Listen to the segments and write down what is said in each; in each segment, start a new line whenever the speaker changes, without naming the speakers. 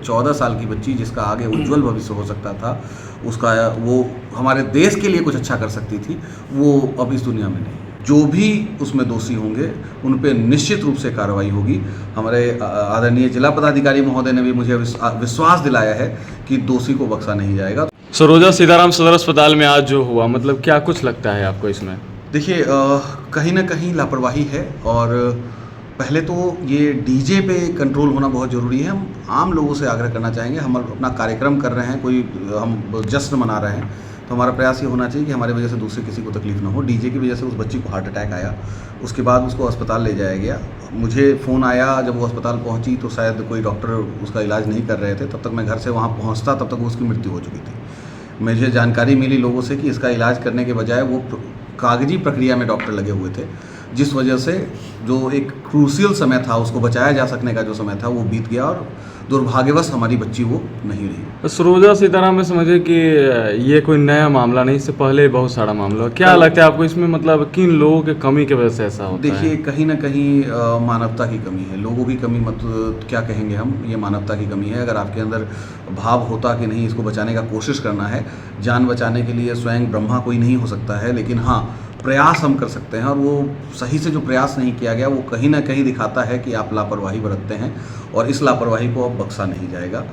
14 साल की बच्ची जिसका आगे उज्जवल भविष्य हो सकता था, उसका वो हमारे देश के लिए कुछ अच्छा कर सकती थी, वो अब इस दुनिया में नहीं। जो भी उसमें दोषी होंगे उन पे निश्चित रूप से कार्रवाई होगी। हमारे आदरणीय जिला पदाधिकारी महोदय ने भी मुझे विश्वास दिलाया है कि दोषी को बख्शा नहीं जाएगा।
सरोजा सीताराम सदर अस्पताल में आज जो हुआ, मतलब क्या कुछ लगता है आपको इसमें?
देखिए, कहीं ना कहीं लापरवाही है और पहले तो ये डीजे पे कंट्रोल होना बहुत ज़रूरी है। हम आम लोगों से आग्रह करना चाहेंगे, हम अपना कार्यक्रम कर रहे हैं, कोई हम जश्न मना रहे हैं, तो हमारा प्रयास ये होना चाहिए कि हमारी वजह से दूसरे किसी को तकलीफ ना हो। डीजे की वजह से उस बच्ची को हार्ट अटैक आया, उसके बाद उसको अस्पताल ले जाया गया। मुझे फ़ोन आया जब वो अस्पताल पहुंची तो शायद कोई डॉक्टर उसका इलाज नहीं कर रहे थे, तब तक मैं घर से वहाँ पहुँचता तब तक उसकी मृत्यु हो चुकी थी। मुझे जानकारी मिली लोगों से कि इसका इलाज करने के बजाय वो कागजी प्रक्रिया में डॉक्टर लगे हुए थे, जिस वजह से जो एक क्रूशियल समय था, उसको बचाया जा सकने का जो समय था, वो बीत गया और दुर्भाग्यवश हमारी बच्ची वो नहीं रही।
सरोजा सीताराम में समझे कि ये कोई नया मामला नहीं, इससे पहले बहुत सारा मामला। क्या लगता है आपको इसमें, मतलब किन लोगों की कमी की वजह से ऐसा होता है?
देखिए, कहीं ना कहीं मानवता की कमी है, लोगों की कमी मत क्या कहेंगे हम, ये मानवता की कमी है। अगर आपके अंदर भाव होता कि नहीं, इसको बचाने का कोशिश करना है, जान बचाने के लिए स्वयं ब्रह्मा कोई नहीं हो सकता है, लेकिन हाँ, प्रयास हम कर सकते हैं। और वो सही से जो प्रयास नहीं किया गया, वो कहीं ना कहीं दिखाता है कि आप लापरवाही बरतते हैं और इस लापरवाही को अब बख्शा नहीं जाएगा।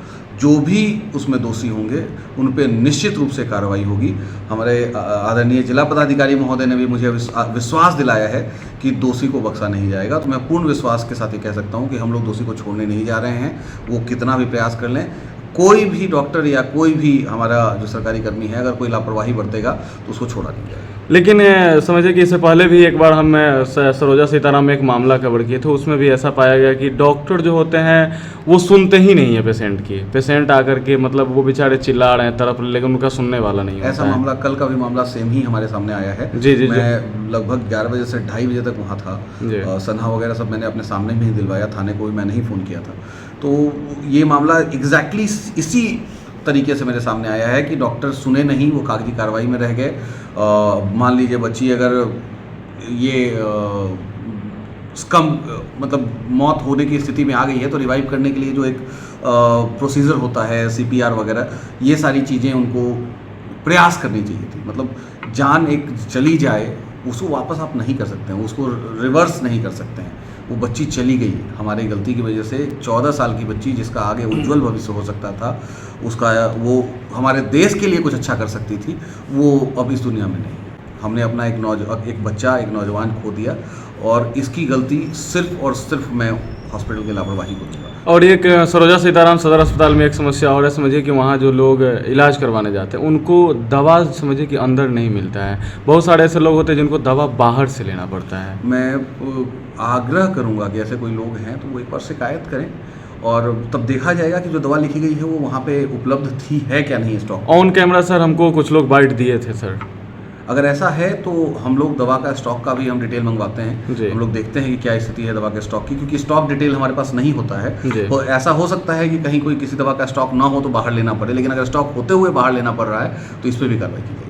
जो भी उसमें दोषी होंगे उन पे निश्चित रूप से कार्रवाई होगी। हमारे आदरणीय जिला पदाधिकारी महोदय ने भी मुझे विश्वास दिलाया है कि दोषी को बख्शा नहीं जाएगा। तो मैं पूर्ण विश्वास के साथ ये कह सकता हूँ कि हम लोग दोषी को छोड़ने नहीं जा रहे हैं। वो कितना भी प्रयास कर लें, कोई भी डॉक्टर या कोई भी हमारा जो सरकारी कर्मी है, अगर कोई लापरवाही बरतेगा तो उसको छोड़ा नहीं जाएगा।
लेकिन समझिए कि इससे पहले भी एक बार हम सरोजा सीताराम में एक मामला कवर किए थे, उसमें भी ऐसा पाया गया कि डॉक्टर जो होते हैं वो सुनते ही नहीं है पेशेंट की। पेशेंट आकर के मतलब वो बेचारे चिल्ला रहे हैं तरफ, लेकिन उनका सुनने वाला नहीं
ऐसा
होता
मामला कल का भी मामला सेम ही हमारे सामने आया है।
जी जी।
मैं लगभग 11 बजे से 2:30 बजे तक वहाँ था। सनहा वगैरह सब मैंने अपने सामने में ही दिलवाया, थाने को भी मैंने ही फ़ोन किया था। तो ये मामला एग्जैक्टली इसी तरीके से मेरे सामने आया है कि डॉक्टर सुने नहीं, वो कागजी कार्रवाई में रह गए। मान लीजिए बच्ची अगर ये स्कम मतलब मौत होने की स्थिति में आ गई है, तो रिवाइव करने के लिए जो एक प्रोसीजर होता है, CPR वगैरह, ये सारी चीज़ें उनको प्रयास करनी चाहिए थी। मतलब जान एक चली जाए, उसको वापस आप नहीं कर सकते हैं, उसको रिवर्स नहीं कर सकते हैं। वो बच्ची चली गई हमारी गलती की वजह से। 14 साल की बच्ची जिसका आगे उज्जवल भविष्य हो सकता था, उसका वो हमारे देश के लिए कुछ अच्छा कर सकती थी, वो अब इस दुनिया में नहीं। हमने अपना एक बच्चा, एक नौजवान खो दिया और इसकी गलती सिर्फ और सिर्फ मैं हॉस्पिटल की लापरवाही को दूंगा।
और एक सरोजा सीताराम सदर अस्पताल में एक समस्या और है, समझिए कि वहाँ जो लोग इलाज करवाने जाते हैं उनको दवा समझिए कि अंदर नहीं मिलता है। बहुत सारे ऐसे लोग होते हैं जिनको दवा बाहर से लेना पड़ता है।
मैं आग्रह करूंगा कि ऐसे कोई लोग हैं तो वो एक बार शिकायत करें और तब देखा जाएगा कि जो दवा लिखी गई है वो वहाँ पे उपलब्ध थी है क्या नहीं स्टॉक।
ऑन कैमरा सर हमको कुछ लोग बाइट दिए थे सर।
अगर ऐसा है तो हम लोग दवा का स्टॉक का भी हम डिटेल मंगवाते हैं। हम लोग देखते हैं कि क्या स्थिति है दवा के स्टॉक की, क्योंकि स्टॉक डिटेल हमारे पास नहीं होता है। तो ऐसा हो सकता है कि कहीं कोई किसी दवा का स्टॉक ना हो तो बाहर लेना पड़े, लेकिन अगर स्टॉक होते हुए बाहर लेना पड़ रहा है तो इस पर भी कार्रवाई की जाएगी।